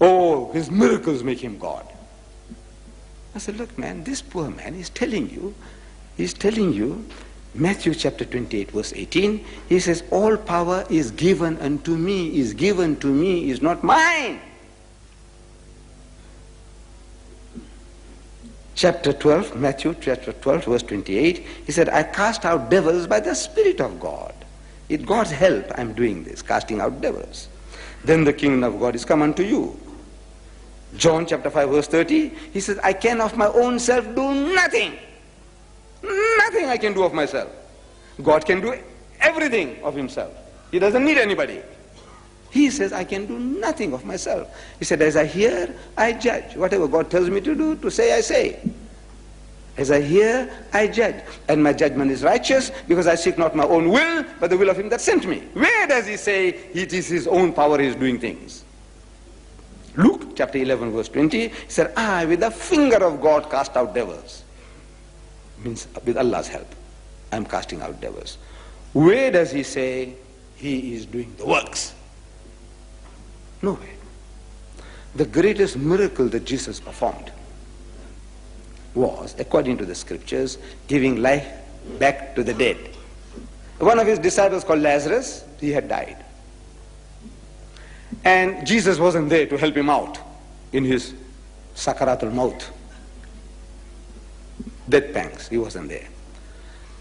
Oh, his miracles make him God. I said, look man, this poor man is telling you, Matthew chapter 28 verse 18, he says, all power is given unto me, is not mine. Chapter 12, Matthew chapter 12 verse 28, he said, I cast out devils by the Spirit of God. With God's help I'm doing this, casting out devils. Then the kingdom of God is come unto you. John chapter 5 verse 30, he says, I can of my own self do nothing. Nothing I can do of myself. God can do everything of himself. He doesn't need anybody. He says, I can do nothing of myself. He said, as I hear, I judge. Whatever God tells me to do, to say, I say. As I hear, I judge. And my judgment is righteous, because I seek not my own will, but the will of him that sent me. Where does he say it is his own power he is doing things? Luke chapter 11 verse 20, he said, I with the finger of God cast out devils. Means with Allah's help, I'm casting out devils. Where does he say he is doing the works? Nowhere. The greatest miracle that Jesus performed was, according to the scriptures, giving life back to the dead. One of his disciples called Lazarus, he had died. And Jesus wasn't there to help him out in his sakaratul maut. Death pangs, he wasn't there.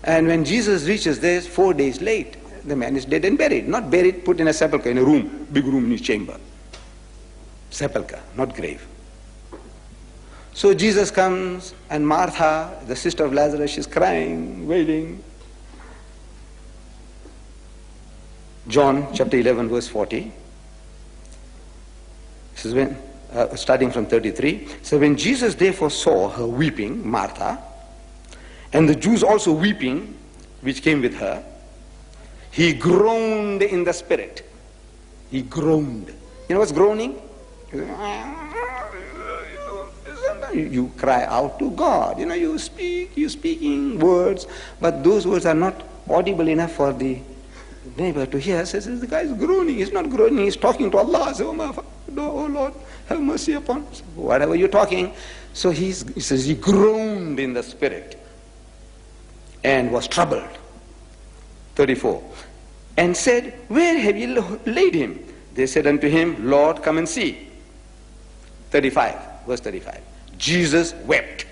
And when Jesus reaches there, 4 days late, the man is dead and buried. Not buried, put in a sepulchre, in a room, big room in his chamber. Sepulchre, not grave. So Jesus comes, and Martha, the sister of Lazarus, she's crying, wailing. John chapter 11 verse 40. This is when, starting from 33. So when Jesus therefore saw her weeping, Martha, and the Jews also weeping, which came with her, he groaned in the spirit. He groaned. You know what's groaning? You cry out to God. You know, you're speaking words, but those words are not audible enough for the neighbor to hear. Says, the guy is groaning. He's not groaning, he's talking to Allah. Says, oh Lord, have mercy upon us. Whatever you're talking. So he says he groaned in the spirit and was troubled. 34. And said, where have you laid him? They said unto him, Lord, come and see. 35, verse 35. Jesus wept.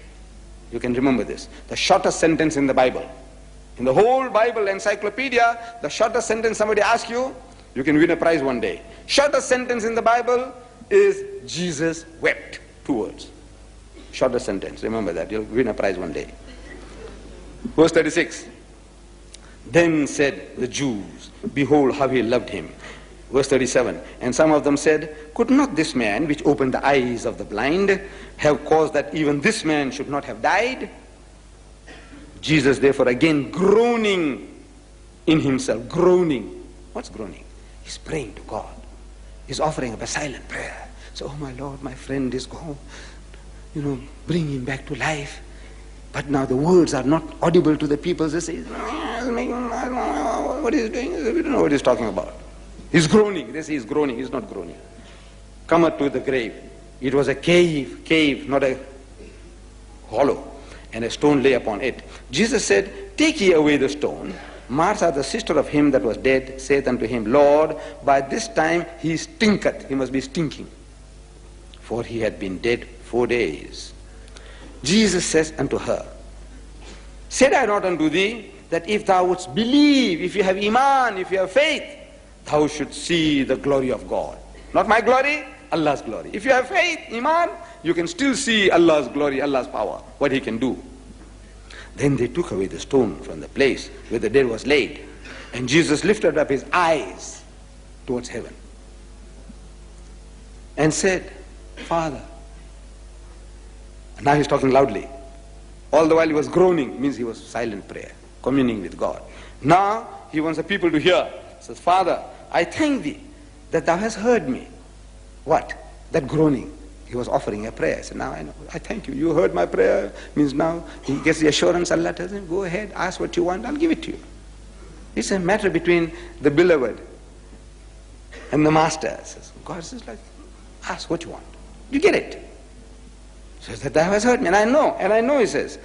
You can remember this. The shortest sentence in the Bible. In the whole Bible encyclopedia, the shortest sentence somebody asks you, you can win a prize one day. Shortest sentence in the Bible is Jesus wept. 2 words. Shortest sentence. Remember that. You'll win a prize one day. Verse 36. Then said the Jews, behold how he loved him. Verse 37. And some of them said, could not this man which opened the eyes of the blind have caused that even this man should not have died? Jesus therefore again groaning in himself. Groaning. What's groaning? He's praying to God. He's offering up a silent prayer. So, oh my Lord, my friend is gone. Bring him back to life. But now the words are not audible to the people. They say, what is he doing? We don't know what he's talking about. He's groaning. They say he's groaning. He's not groaning. Come up to the grave. It was a cave, not a hollow. And a stone lay upon it. Jesus said, take ye away the stone. Martha, the sister of him that was dead, saith unto him, Lord, by this time he stinketh. He must be stinking. For he had been dead 4 days. Jesus says unto her, said I not unto thee, that if thou wouldst believe, if you have iman, if you have faith, thou shouldst see the glory of God. Not my glory, Allah's glory. If you have faith, iman, you can still see Allah's glory, Allah's power, what he can do. Then they took away the stone from the place where the dead was laid. And Jesus lifted up his eyes towards heaven and said, Father. And now he's talking loudly. All the while he was groaning, means he was silent prayer, communing with God. Now he wants the people to hear. He says, Father, I thank thee that thou hast heard me. What? That groaning. He was offering a prayer. He said, now I know. I thank you. You heard my prayer. Means now he gets the assurance. Allah tells him, go ahead, ask what you want, I'll give it to you. It's a matter between the beloved and the master. God says, like, Ask what you want. You get it. Says that thou hast heard me, and I know, he says.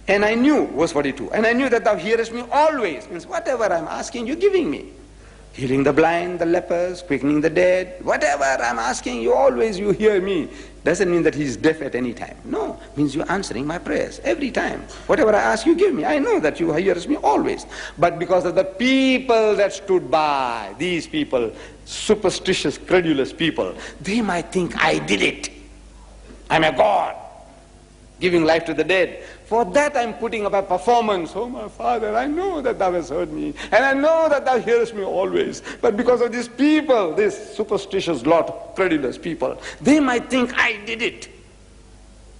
And I knew, verse 42, and I knew that thou hearest me always. Means whatever I'm asking, you're giving me. Healing the blind, the lepers, quickening the dead, whatever I'm asking, you hear me. Doesn't mean that he's deaf at any time. No, means you're answering my prayers every time. Whatever I ask, you give me. I know that you hearest me always. But because of the people that stood by, these people, superstitious, credulous people, they might think I did it. I'm a God, giving life to the dead. For that I'm putting up a performance. Oh, my Father, I know that thou hast heard me, and I know that thou hearest me always. But because of these people, this superstitious lot of credulous people, they might think I did it.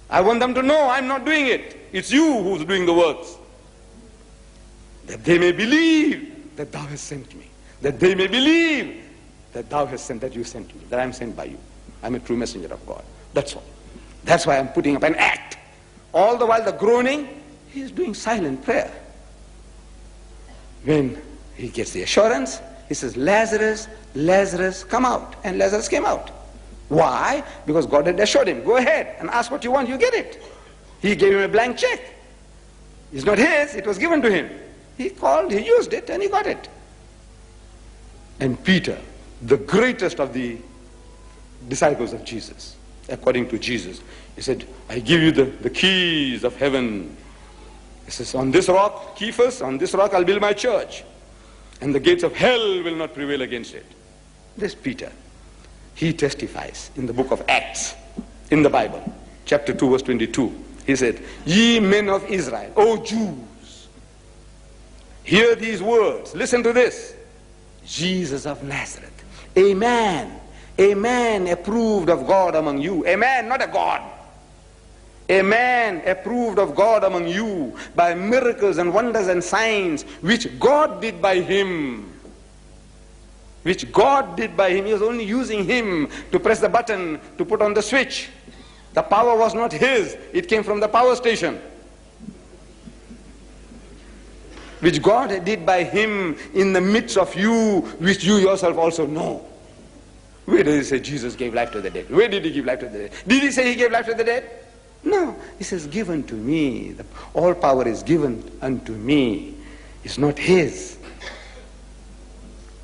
I want them to know I'm not doing it. It's you who's doing the works. That they may believe that thou hast sent me. That they may believe that thou hast sent, that you sent me, that I'm sent by you. I'm a true messenger of God. That's all. That's why I'm putting up an act. All the while the groaning, he's doing silent prayer. When he gets the assurance, he says, Lazarus, Lazarus, come out. And Lazarus came out. Why? Because God had assured him, go ahead and ask what you want, you get it. He gave him a blank check. It's not his, it was given to him. He called, he used it, and he got it. And Peter, the greatest of the disciples of Jesus, according to Jesus, he said, I give you the keys of heaven. He says, on this rock, Cephas, on this rock I'll build my church, and the gates of hell will not prevail against it. This Peter, he testifies in the book of Acts, in the Bible, chapter 2, verse 22. He said, ye men of Israel, O Jews, hear these words, listen to this. Jesus of Nazareth, a man approved of God among you. A man, not a God. A man approved of God among you by miracles and wonders and signs which God did by him. Which God did by him. He was only using him to press the button, to put on the switch. The power was not his. It came from the power station. Which God did by him in the midst of you, which you yourself also know. Where does he say Jesus gave life to the dead? Where did he give life to the dead? Did he say he gave life to the dead? No. He says, given to me. All power is given unto me. It's not his.